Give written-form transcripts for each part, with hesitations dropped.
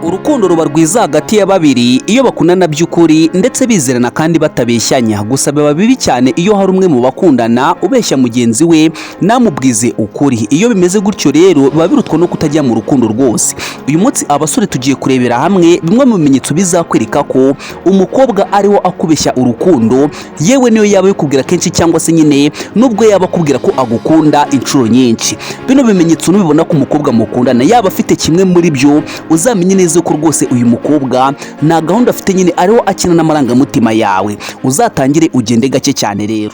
Urukundo ruba rwiza hagati ya babiri iyo bakundana by'ukuri ndetse bizerana kandi batabeshyanya. Gusa biba bibi cyane iyo hari umwe mu bakundana ubeshya mugenzi we namubwize ukuri. Iyo bimeze gutyo rero biba birutwa no kutajya mu rukundo rwose. Uyu munsi abasore tugiye kurebera hamwe bimwe mu bimenyetso bizakwereka ko umukobwa ariwo akubeshya urukundo, yewe niyo yaba yikubwira kenshi cyangwa se nyine nubwo yaba akubwira ko agukunda inshuro nyinshi. Bino bimenyetso nubibona ko umukobwa mukundana yaba afite kimwe muri byo, uzamenye neza ko rwose uyu mukobwa nta gahunda afite, nyine ariho akina n'amarangamutima yawe. Uzatangire ugende gake cyane rero.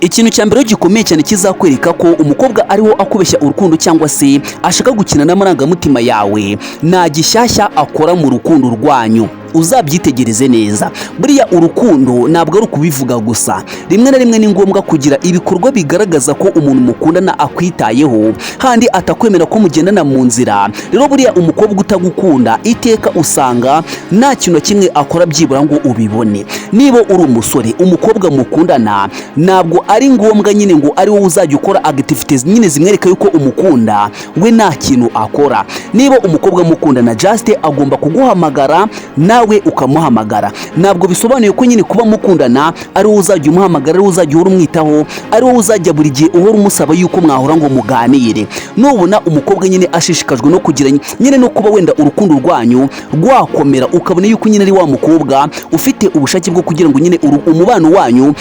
Ikintu cya mbere gikomeye cyane kizakwereka ko umukobwa ariho akubeshya urukundo cyangwa se ashaka gukina n'amarangamutima yawe, nta gishyashya akora mu rukundo rwanyu. Uzabyitegereze neza. Buriya urukundo ntabwo ari ukubivuga gusa, rimwe na rimwe ni ngombwa kugira ibikorwa bigaragaza ko umuntu mukundana akwitayeho kandi atakwemera ko mugendana mu nzira. Rero buriya umukobwa utagukunda iteka usanga nta kintu kimwe akora byibura ngo ubibone. Niba uri umusore umukobwa mukundana, ntabwo ari ngombwa nyine ngo ari wowe uzajya ukora activities nyine zimwereka yuko umukunda, we nta kintu akora. Niba umukobwa mukundana just agomba kuguhamagara nawe ukamuhamagara. Ntabwo bisobanuye ko nyine kuba mukundana ari wowe uzajya umuhamagara, ari wowe uzajya uhora umwitaho, ari wowe uzajya buri gihe uhora umusaba yuko mwahora ngo muganire. Nubona umukobwa nyine ashishikajwe no kugira nyine no kuba wenda urukundo rwanyu rwakomera, ukabona yuko nyine ari wa mukobwa ufite ubushake bwo kugira ngo nyine umubano wanyu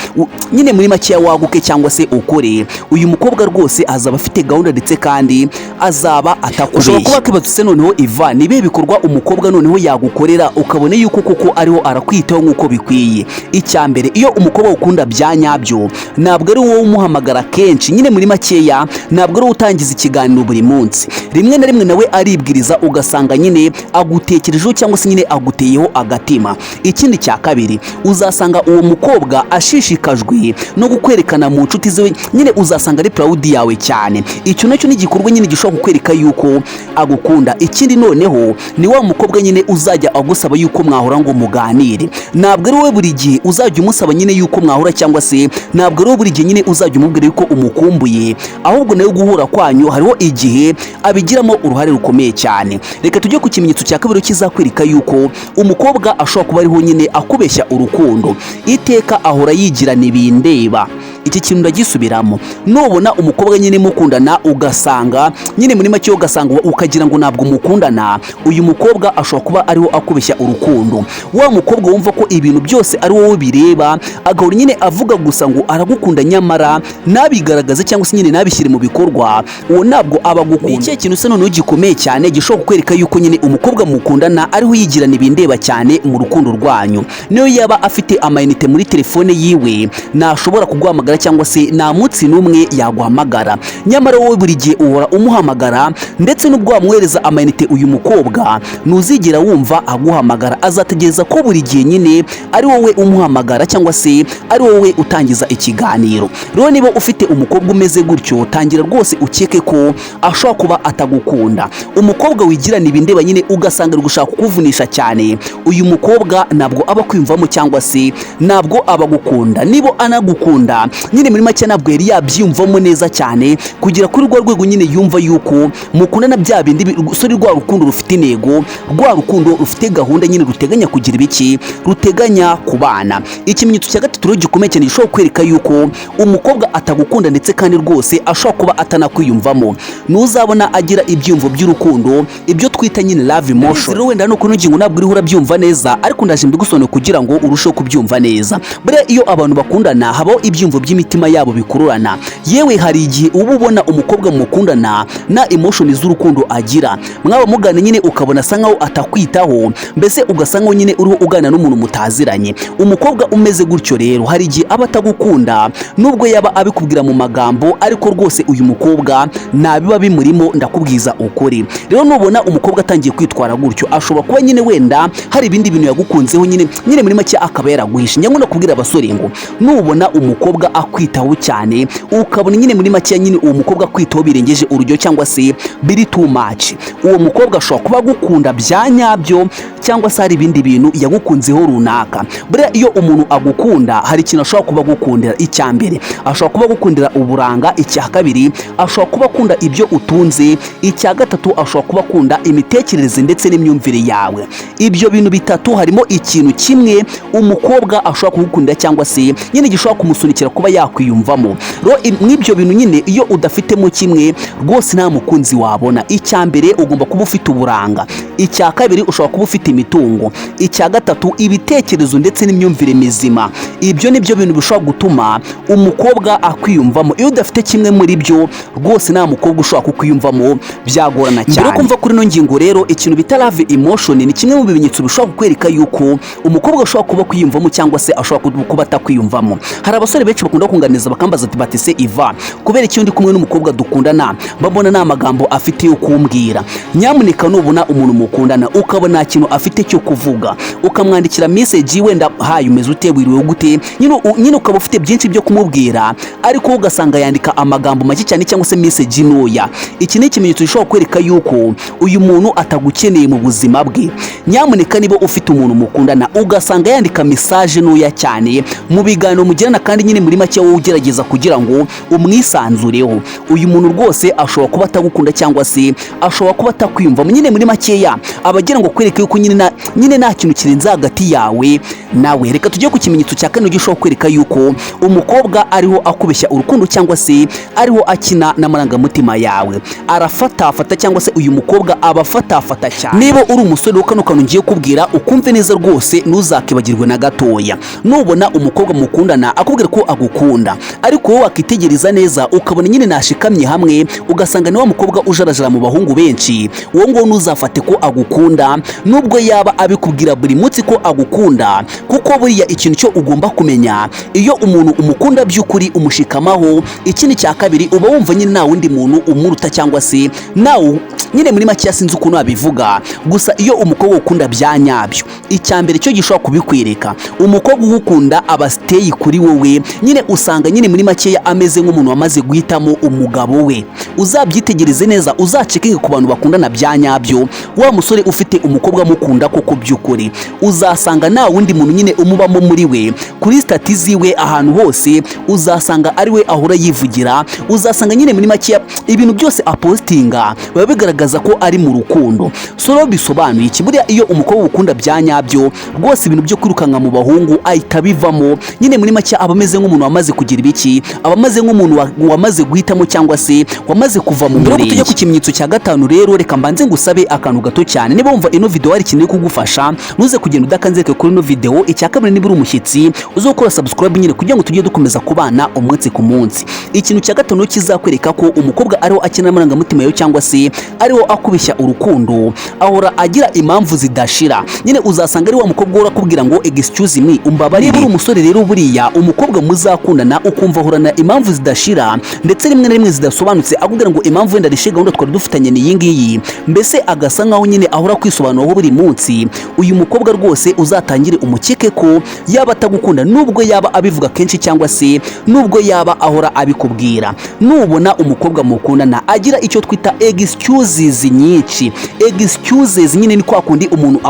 nyine muri make waguke cyangwa se ukore, uyu mukobwa rwose azaba afite gahunda ndetse kandi azaba atakubeshya. Ushobora kuba kibatse noneho Ivan, nibe bikorwa umukobwa noneho yagukorera ukabona yuko koko ariho arakwitaho nk'uko bikwiye. Icya mbere, iyo umukobwa ukunda bya nyabyo, ntabwo ari wowe umuhamagara kenshi, nyine muri makeya ntabwo ari utangiza ikiganiro buri munsi. Rimwe na rimwe nawe aribwiriza ugasanga nyine agutekerejeho cyangwa se nyine aguteyeho agatima. Ikindi cya kabiri, uzasanga uwo mukobwa ashishikajwe no kukwerekana mu nshuti ze, nyine uzasanga ari proud yawe cyane. Icyo nacyo ni igikorwa nyine gishobora kukwereka yuko agukunda. Ikindi noneho ni wa mukobwa nyine uzajya agusaba yuko mwahora ngo muganire. Ntabwo ari wowe buri gihe uzajya umusaba nyine yuko mwahora, cyangwa se ntabwo ari wowe buri gihe nyine uzajya umubwira yuko umukumbuye, ahubwo nayo guhura kwanyu hariho igihe abigiramo uruhare rukomeye cyane. Reka tujye ku kimenyetso cya kabiri kizakwereka yuko umukobwa ashobora kuba ariho nyine akubeshya urukundo. Iteka ahora yigira ntibindeba. Iki kintu ndagisubiramo. Nubona umukobwa nyine mukundana ugasanga nyine muri make ugasanga ukagira ngo ntabwo mukundana, uyu mukobwa ashobora kuba ariho akubeshya urukundo. Wa mukobwa wumva ko ibintu byose ari wowe bireba, agahora nyine avuga gusa ngo aragukunda nyamara nabigaragaze cyangwa se nyine nabishyire mu bikorwa, uwo ntabwo aba agukunda. Iki kintu se noneho gikomeye cyane gishobora kukwereka yuko nyine umukobwa mukundana ariho yigira ntibindeba cyane mu rukundo rwanyu. Niyo yaba afite amayinite muri telefone yiwe, ntashobora kuguhamagara cyangwa se nta munsi n'umwe yaguhamagara, nyamara wowe buri gihe uhora umuhamagara. Ndetse n'ubwo wamwohereza amayinite uyu mukobwa ntuzigera wumva aguhamagara, azategereza ko buri gihe nyine ari wowe umuhamagara cyangwa se ari wowe utangiza ikiganiro. Rero niba ufite umukobwa umeze gutyo, tangira rwose ukeke ko ashobora kuba atagukunda. Umukobwa wigira ntibindeba nyine ugasanga ari gushaka kukuvunisha cyane, uyu mukobwa ntabwo aba kwiyumvamo cyangwa se ntabwo aba agukunda. Niba anagukunda nyine muri make ntabwo yari yabyiyumvamo neza cyane kugira kuri rwa rwego nyine yumva yuko mukundana bya bindi sori, rwa rukundo rufite intego, rwa rukundo rufite gahunda nyine ruteganya kugira ibiki, ruteganya kubana. Ikimenyetso cya gatatu rero gikomeye cyane gishobora kwereka yuko umukobwa atagukunda ndetse kandi rwose ashobora kuba atanakwiyumvamo, ntuzabona agira ibyiyumvo by'urukundo, ibyo twita nyine love emotion. Rero wenda no kuno ngingo ntabwo uriho urabyumva neza, ariko ndaje mbigusobanurira kugira ngo urusheho kubyumva neza. Buriya iyo abantu bakundana habaho ibyiyumvo by'imitima yabo bikururana. Yewe hari igihe uba ubona umukobwa mukundana na emotion z'urukundo agira, mwaba mugana nyine ukabona asa nkaho atakwitaho, mbese ugasanga nyine uriho ugana n'umuntu mutaziranye. Umukobwa umeze gutyo rero hari igihe aba atagukunda, nubwo yaba abikubwira mu magambo, ariko rwose uyu mukobwa ntabiba bimurimo, ndakubwiza ukuri. Rero nubona umukobwa atangiye kwitwara gutyo, ashobora kuba nyine wenda hari ibindi bintu yagukunzeho nyine muri make akaba yaraguhishe. Nyangwa ndakubwira abasore ngo nubona umukobwa akwitaho cyane, ukabona nyine muri make nyine uwo mukobwa akwitaho birengeje urugero cyangwa se biri too much, uwo mukobwa ashobora kuba agukunda bya nyabyo cyangwa se hari ibindi bintu yagukunzeho runaka. Buriya iyo umuntu agukunda hari ikintu ashobora kuba agukundira. Icya mbere ashobora kuba agukundira uburanga, icya kabiri ashobora kuba akunda ibyo utunze, icya gatatu ashobora kuba akunda imitekerereze ndetse n'imyumvire yawe. Ibyo bintu bitatu harimo ikintu kimwe umukobwa ashobora kugukundira cyangwa se nyine gishobora kumusunikira kuba yakwiyumvamo. Rero mw'ibyo bintu nyine iyo udafitemo kimwe rwose nta mukunzi wabona. Icya mbere ugomba kuba ufite uburanga, icya kabiri ushobora kuba ufite imitungo, icya gatatu ibitekerezo ndetse n'imyumvire mizima. Ibyo ni byo bintu bishobora gutuma umukobwa akwiyumvamo. Iyo udafite kimwe muri byo rwose nta mukobwa ushobora kukwiyumvamo, byagorana cyane. Mbere yo kumva kuri ino ngingo rero, ikintu bita love emotion ni kimwe mu bimenyetso bishobora kukwereka yuko umukobwa ashobora kuba kwiyumvamo cyangwa se ashobora kuba atakwiyumvamo. Hari abasore benshi bakunda kunganiza bakambaza ati bati se Iva, kubera iki ndi kumwe n'umukobwa dukundana mbabona nta magambo afite yo kumbwira? Nyamuneka nubona umuntu mukundana ukabona nta kintu afite cyo kuvuga, ukamwandikira message wenda hayi umeze ute, wiriwe gute, nyine ukaba ufite byinshi byo kumubwira ariko ugasanga yandika amagambo make cyane cyangwa se message ntoya. Iki ni ikimenyetso gishobora kwereka yuko uyu muntu atagukeneye mu buzima bwe. Nyamuneka niba ufite umuntu mukundana ugasanga yandika message ntoya cyane mu biganiro mugirana, kandi nyine muri make wowe ugerageza kugira ngo umwisanzureho, uyu muntu rwose ashobora kuba atagukunda cyangwa se ashobora kuba atakwiyumvamo. Nyine muri makeya abagira ngo kwereke yuko nyine nta kintu kirenze hagati yawe nawe. Reka tujye ku kimenyetso cya kane gishobora kwereka yuko umukobwa ariho akubeshya urukundo cyangwa se ariho akina n'amarangamutima yawe. Arafatafata cyangwa se uyu mukobwa abafatafata cyane. Niba uri umusore wo kano kantu ngiye kubwira ukumve neza rwose, ntuzakibagirwe na gatoya. Nubona umukobwa mukundana akubwira ko agukunda ariko wowe wakitegereza neza ukabona nyine nashikamye hamwe, ugasanga ni wa mukobwa ujarajara mu bahungu benshi, uwo ngo ntuzafate ko agukunda nubwo yaba abikubwira buri munsi ko agukunda, kuko buriya ikintu cyo ugomba kumenya, iyo umuntu umukunda by'ukuri umushikamaho. Ikindi cya kabiri uba wumva nyine nta wundi muntu umuruta cyangwa se nawe nyine muri make sinzi ukuntu abivuga, gusa iyo umukobwa ukunda bya nyabyo, icya mbere cyo gishobora kubikwereka, umukobwa ugukunda aba stay kuri wowe, nyine usanga nyine muri make ameze nk'umuntu wamaze guhitamo umugabo we. Uzabyitegereze neza, uzacekinge ku bantu bakundana bya nyabyo, wa musore ufite umukobwa mukunda koko by'ukuri uzasanga nta wundi muntu nyine umubamo muri we. Kuri stati ziwe ahantu hose uzasanga ari we ahora yivugira, uzasanga nyine muri make ibintu byose apostinga biba bigaragaza ko ari mu rukundo. So bisobanuye iki? Buriya iyo umukobwa ukunda bya nyabyo rwose ibintu byo kwirukanka mu bahungu ahita bivamo. Nyine muri make aba ameze nk'umuntu wamaze kugira ibiki, aba ameze nk'umuntu wamaze guhitamo cyangwa se wamaze kuva mu murenge. Tujye ku kimenyetso cya gatanu rero, reka mbanze ngusabe akantu gato cyane. Niba wumva ino video hari ikintu kugufasha, ntuze kugenda udakanzeke kuri ino video. Icya kabiri, niba uri umushyitsi uzokora subscribe nyine kugira ngo tujye dukomeza kubana umunsi ku munsi. Ikintu cya gatanu kizakwereka ko umukobwa ariho akina n'amarangamutima yawe cyangwa se ariho akubeshya urukundo, ahora agira impamvu zidashira. Nyine uzasanga ari wa mukobwa urakubwira ngo excuse me, umbabarire. Niba uri umusore rero buriya umukobwa muzakundana ukumva ahorana impamvu zidashira ndetse rimwe na rimwe zidasobanutse, akubwira ngo impamvu wenda rishe gahunda twari dufitanye ni iyi ngiyi, mbese agasa nkaho nyine ahora kwisobanuraho buri munsi, uyu mukobwa rwose uzatangire umukeke ko yaba atagukunda nubwo yaba abivuga kenshi cyangwa se nubwo yaba ahora abikubwira. Nubona umukobwa mukundana agira icyo twita excuses nyinshi, excuses nyine ni kwa kundi umuntu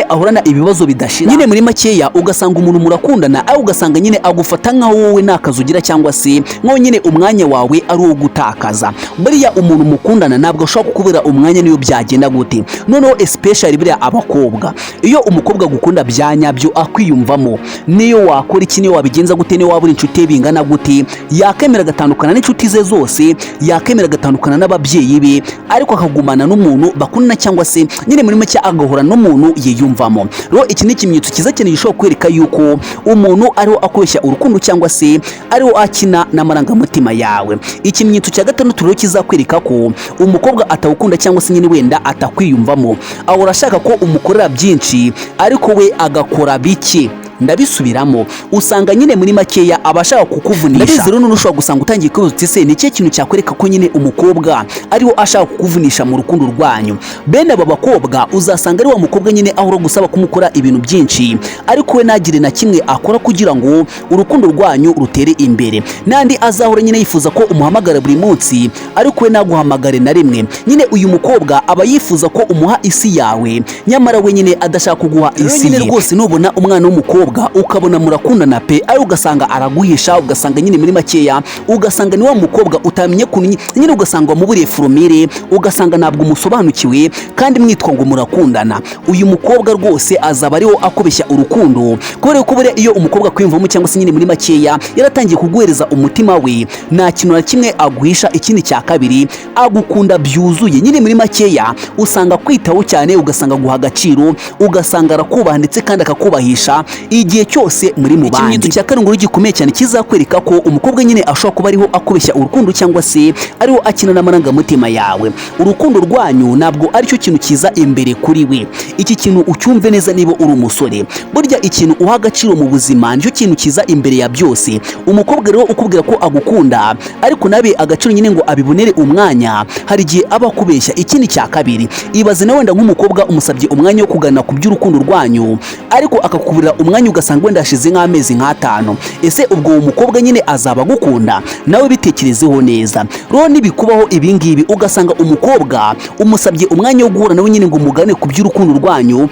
ahorana ibibazo bidashira. Nyine muri makeya ugasanga umuntu murakundana aho ugasanga nyine agufata nkaho wowe nakazi ugira cyangwa se nkaho nyine umwanya wawe ari uwo gutakaza. Buriya umuntu mukundana ntabwo ashobora kukubera umwanya niyo byagenda gute. Noneho especially buriya abakobwa, iyo umukobwa gukunda bya nyabyo akwiyumvamo, niyo wakora iki, niyo wabigenza gute, niyo wabura inshuti bingana gute, yakemera agatandukana n'inshuti ze zose, yakemera agatandukana n'ababyeyi be, ariko akagumana n'umuntu bakundana cyangwa se nyine muri make agahora n'umuntu yiyumvamo. Rero iki ni ikimenyetso cyiza cyane gishobora kwereka yuko umuntu ariho akubeshya urukundo cyangwa se ariho akina n'amarangamutima yawe. Ikimenyetso cya gatandatu rero kizakwereka ko umukobwa atawukunda cyangwa se nyine wenda atakwiyumvamo, ahora ashaka ko umukorera byinshi ariko we agakora bike. ndabisubiramo, usanga nyine muri makeya abashaka kukuvunisha. Ndabizi rero nushobora gusanga utangiye kwibaza uti se ni cyo kintu cyakwereka ko nyine umukobwa ariwo ashaka kukuvunisha mu rukundo rwanyu. Bene aba bakobwa uzasanga ari wa mukobwa nyine ahora gusaba kumukora ibintu byinshi, ariko we nagire na kimwe akora kugira ngo urukundo rwanyu rutere imbere. Nandi azahora nyine yifuza ko umuhamagara buri munsi, ariko we naguhamagare na rimwe. Nyine uyu mukobwa aba yifuza ko umuha isi yawe, nyamara we nyine adashaka kuguha isi ye. Rwose nubona umwana w'umukobwa ukabona murakundana pe, ari ugasanga araguhisha, ugasanga nyine muri makeya ugasanga ni wa mukobwa utamenye kuntu nyine, ugasanga wamuburiye furomire, ugasanga ntabwo umusobanukiwe kandi mwitwa ngo murakundana. Uyu mukobwa rwose azaba ariwo akubeshya urukundo, kubera ko iyo umukobwa kwiyumvamo cyangwa se nyine muri makeya yaratangiye kuguhereza umutima we, nta kintu na kimwe aguhisha. Ikindi cya kabiri, agukunda byuzuye. Nyine muri makeya usanga kwitaho cyane, ugasanga guha agaciro, ugasanga arakubaha ndetse kandi akakubahisha igihe cyose muri mu bandi. Ikimenyetso cya karindwi gikomeye cyane kizakwereka ko umukobwa nyine ashobora kuba ariho akubeshya urukundo cyangwa se ariho akina n'amarangamutima yawe. Urukundo rwanyu ntabwo aricyo kintu kiza imbere kuri we. Iki kintu ucyumve neza niba uri umusore. Burya ikintu uha agaciro mu buzima nicyo kintu kiza imbere ya byose. Umukobwa rero ukubwira ko agukunda ariko nabe agaciro nyine ngo abibonere umwanya, hari igihe aba akubeshya. Ikindi cya kabiri, ibaze na wenda nk'umukobwa umusabye umwanya wo kuganira ku by'urukundo rwanyu, ariko akakuburira umwanya ugasanga wenda hashize nk'amezi nk'atanu. Ese ubwo uwo mukobwa nyine azaba agukunda? Nawe bitekerezeho neza. Rero nibikubaho ibingibi ugasanga umukobwa umusabye umwanya wo guhura nawe nyine ngo mugane ku by'urukundo rwanyu,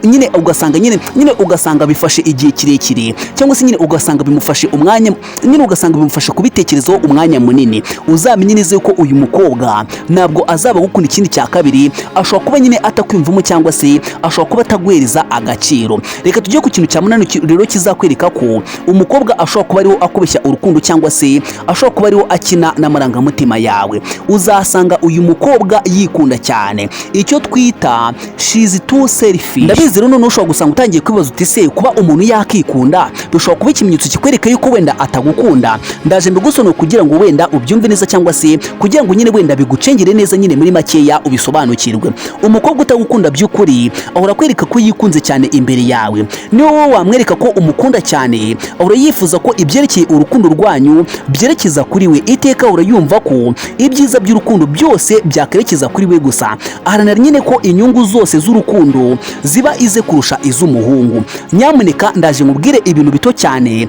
nyine ugasanga bifashe igihe kirekire, cyangwa se nyine ugasanga bimufashe umwanya, nyine ugasanga bimufashe kubitekerezaho umwanya munini, uzamenye neza ko uyu mukobwa ntabwo azaba gukunda. Ikindi cya kabiri, ashobora kuba nyine atakwiyumvamo cyangwa se ashobora kuba ataguhereza agaciro. Reka tujye ku kintu cya munani rero kizakwereka ko umukobwa ashobora kuba ariho akubeshya urukundo cyangwa se ashobora kuba ariho akina n'amarangamutima yawe. Uzasanga uyu mukobwa yikunda cyane, icyo twita she's too selfish. Ndabizi rero none ushobora gusanga utangiye kwibaza uti se kuba umuntu yakikunda bishobora kuba ikimenyetso kikwereka yuko wenda atagukunda. Ndaje mbigusono kugira ngo wenda ubyumve neza cyangwa se kugira ngo nyine wenda bigucengere neza nyine muri makeya ubisobanukirwe. Umukobwa utagukunda by'ukuri ahora kwereka ko yikunze cyane imbere yawe. Niyo wowe wamwereka ko umukunda cyane, ahora yifuza ko ibyerekeye urukundo rwanyu byerekeza kuri we. Iteka ahora yumva ko ibyiza by'urukundo byose byakwerekeza kuri we gusa. Aharanira nyine ko inyungu zose z'urukundo ziba ize kurusha iz'umuhungu. Nyamuneka ndaje mubwire ibintu bito cyane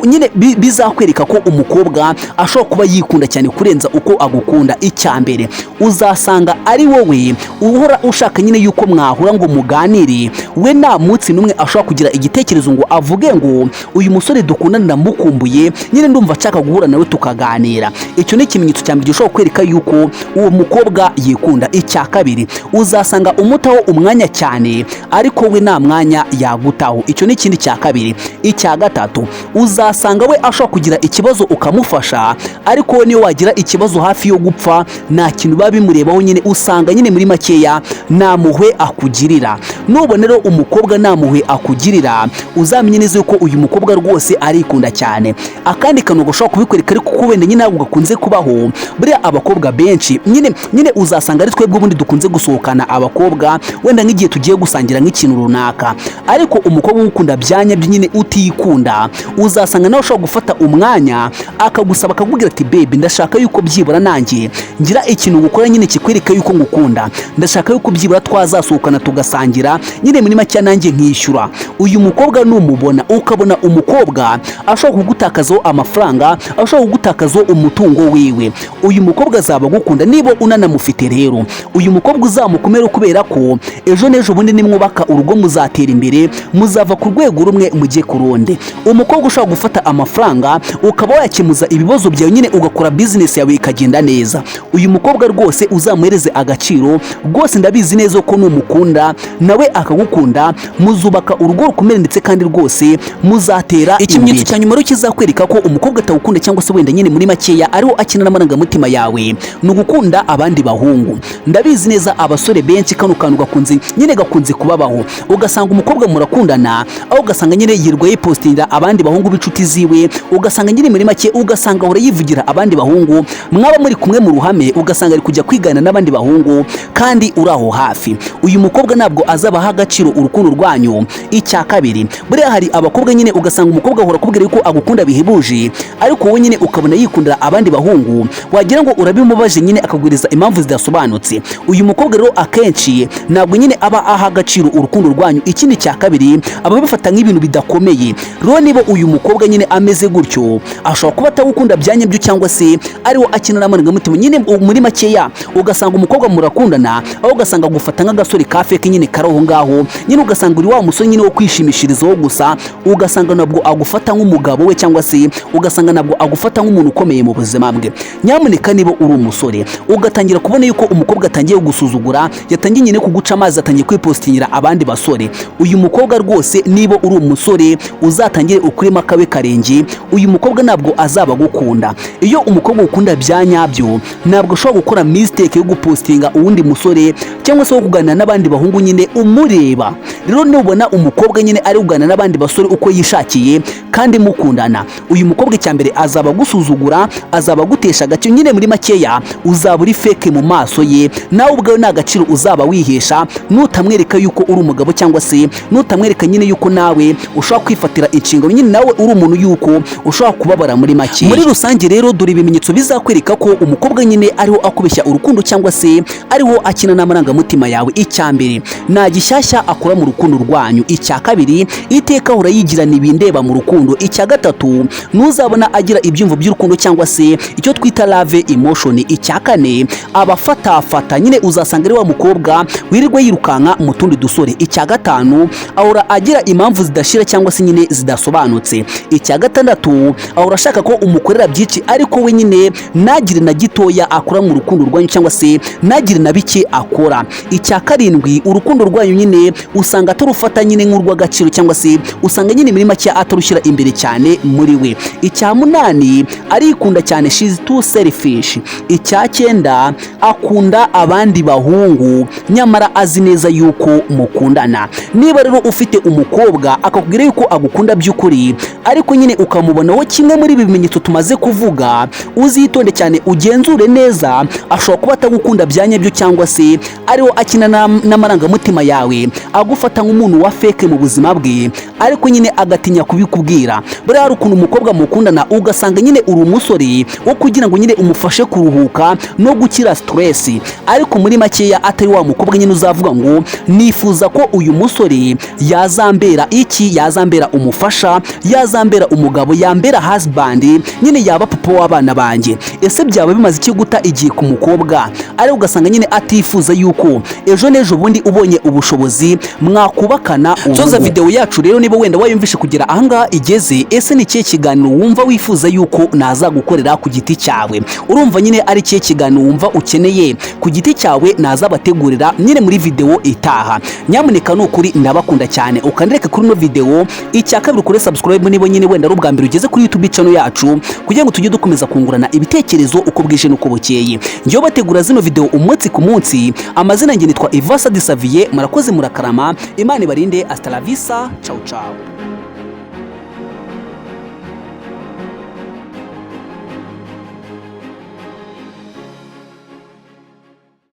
nyine bizakwereka ko umukobwa ashobora kuba yikunda cyane kurenza uko agukunda. Icya mbere, uzasanga ari wowe uhora ushaka nyine yuko mwahura ngo muganire. We nta munsi n'umwe ashobora kugira igitekerezo ngo avuge ngo uyu musore dukundana ndamukumbuye, nyine ndumva nshaka guhura nawe tukaganira. Icyo ni ikimenyetso cya mbere gishobora kwereka yuko uwo mukobwa yikunda. Icya kabiri, uzasanga umutaho umwanya cyane ariko we nta mwanya yagutaho. Icyo ni ikindi cya kabiri. Icya gatatu, uzasanga we ashobora kugira ikibazo ukamufasha, ariko we niyo wagira ikibazo hafi yo gupfa nta kintu biba bimurebaho. Nyine usanga nyine muri makeya nta muhwe akugirira. Nubona rero umukobwa nta muhwe akugirira, uzamenye neza yuko uyu mukobwa rwose arikunda cyane. Akandi kantu gashobora kubikwereka ariko ko wenda nyine ntabwo gakunze kubaho, buriya abakobwa benshi nyine uzasanga ari twebwe ubundi dukunze gusohokana abakobwa wenda nk'igihe tugiye gusangira nk'ikintu runaka, ariko umukobwa ugukunda byanyabyo nyine utikunda, uzasanga nawe ushobora gufata umwanya akagusaba akakubwira ati baby, ndashaka yuko byibura nanjye ngira ikintu gukora nyine kikwereka yuko ngukunda, ndashaka yuko byibura twazasohokana tugasangira nyine muri make nanjye nkishyura. Uyu mukobwa numubona ukabona umukobwa ashobora kugutakazaho amafaranga, ashobora kugutakazaho umutungo wiwe, uyu mukobwa azaba agukunda niba unanamufite. Rero uyu mukobwa uzamukomere kubera ko ejo n'ejo bundi nimwubaka urugo muzatera imbere, muzava ku rwego rumwe mujye ku rundi. Umukobwa ushobora gufata amafaranga ukaba wakemuza ibibazo byawe, nyine ugakora business yawe ikagenda neza. Uyu mukobwa rwose uzamuhereze agaciro rwose. Ndabizi neza ko numukunda nawe akagukunda, muzubaka urugo rukomere ndetse kandi rwose muzatera imbere. Ikimenyetso cya nyuma kizakwereka ko umukobwa atagukunda cyangwa se wenda nyine muri makeya ariho akina n'amarangamutima yawe, ni ugukunda abandi bahungu. Ndabizi neza abasore benshi kano kantu gakunze kubabaho, ugasanga umukobwa murakundana aho ugasanga nyine yirwa yipostinga abandi bahungu b'inshuti ziwe, ugasanga nyine muri make ugasanga ahora yivugira abandi bahungu mwaba muri kumwe mu ruhame, ugasanga ari kujya kwigana n'abandi bahungu kandi uraho hafi. Uyu mukobwa ntabwo azabaha agaciro urukundo rwanyu. Icya kabiri, kabiri. Buriya hari abakobwa nyine ugasanga umukobwa ahora akubwira yuko agukunda bihebuje, ariko wowe nyine ukabona yikundira abandi bahungu, wagira ngo urabimubaje nyine akagwiriza impamvu zidasobanutse. Uyu mukobwa rero akenshi ntabwo nyine aba aha agaciro urukundo rwanyu. Ikindi cya kabiri aba bifata nk'ibintu bidakomeye. Rero niba uyu mukobwa nyine ameze gutyo, ashobora kuba atagukunda byanyabyo cyangwa se ariwo akinana amarangamutima nyine. Muri makeya ugasanga umukobwa murakundana, aho ugasanga agufata nk'agasore ka feke nyine karaho ngaho nyine, ugasanga uri wa musore nyine wo kwishimishirizaho gusa, ugasanga nabwo agufata nk'umugabo we cyangwa se ugasanga nabwo agufata nk'umuntu ukomeye mu buzima bwe. Nyamuneka niba uri umusore ugatangira kubona yuko umukobwa atangiye gusuzugura, yatangiye nyine kuguca amazi, atangiye kwipostingira abandi basore, uyu mukobwa rwose niba uri umusore uzatangire ukuremo akawe karenge, uyu mukobwa ntabwo azaba agukunda. Iyo umukobwa ukunda bya nyabyo ntabwo ushobora gukora mistake yo gupostinga uwundi musore cyangwa se wo kuganira n'abandi bahungu nyine umureba. Rero nubona umukobwa nyine ari kuganira n'abandi basore uko yishakiye kandi mukundana, uyu mukobwa icyambere azaba gusuzugura, azaba gutesha agaciro nyine. Muri makeya uzaba uri feke mu maso ye, nawe ubwawe nta gaciro uzaba wihesha nutamwereka yuko uri umugabo cyangwa se nutamwereka nyine yuko nawe ushobora kwifatira inshingano nyine, nawe uri umuntu yuko ushobora kubabara muri make. Muri rusange rero dore ibimenyetso bizakwereka ko umukobwa nyine ariho akubeshya urukundo cyangwa se ariho akina n'amarangamutima yawe. Icyambere nta gishyashya akora mu rukundo rwanyu. Icya kabiri iteka ahora yigirana ibindeba mu rukundo. Icya gatatu ntuzabona agira ibyumvo by'urukundo cyangwa se icyo twita love emotion. Icya kane abafatafata nyine, uzasanga ari wa mukobwa wirirwa yirukanka mu tundi dusore. Icya gatanu ahora agira impamvu zidashira cyangwa se nyine zidasobanutse. Icya gatandatu ahora ashaka ko umukorera byinshi ariko we nyine ntagire na gitoya akora mu rukundo rwanyu cyangwa se ntagire na bike akora. Icya karindwi urukundo rwanyu nyine usanga atarufata nyine nk'urw'agaciro cyangwa se usanga nyine muri make atarushyira imbere cyane muri we. Icya munani arikunda cyane, she is too selfish. Icya cyenda akunda abandi bahungu nyamara azi neza yuko mukundana. Niba rero ufite umukobwa akakubwira yuko agukunda by'ukuri ariko nyine ukamubonaho kimwe muri ibi bimenyetso tumaze kuvuga, uzitonde cyane ugenzure neza, ashobora kuba atagukunda byanyabyo cyangwa se ariho akina n'amarangamutima yawe, agufata nk'umuntu wa feke mu buzima bwe ariko nyine agatinya kubikubwira. Buriya hari ukuntu umukobwa mukundana ugasanga nyine uri umusore wo kugira ngo nyine umufashe kuruhuka no gukira stress, ariko muri makeya atari wa mukobwa nyine uzavuga ngo nifuza ko uyu musore yazambera iki, yazambera umufasha, yazambera umugabo, yambera husband, nyine yaba papa w'abana banjye. Ese byaba bimaze iki guta igihe ku mukobwa ari ugasanga nyine atifuza yuko ejo n'ejo bundi ubonye ubushobozi mwakubakana. Soza video yacu rero niba wenda wayumvishe kugera ahangaha igeze, ese ni kihe kiganiro wumva wifuza yuko nazagukorera ku giti cyawe? Urumva nyine ari kihe kiganiro wumva ukeneye ku giti cyawe nazabategurira nyine muri video itaha? Nyamuneka nukuri ndabakunda cyane, ukandereke kuri no video. Icya kabiri kuri subscribe niba nyine wenda ari ubwa mbere ugeze kuri YouTube channel yacu, kugira ngo tujye dukomeza kungurana ibitekerezo uko bwije nuko bukeye. Njyewe bategura zino video umunsi ku munsi. Amazina nge nitwa Ivasa Disavier. Murakoze murakarama, Imana ibarinde. Hasta la vista, ciao ciao.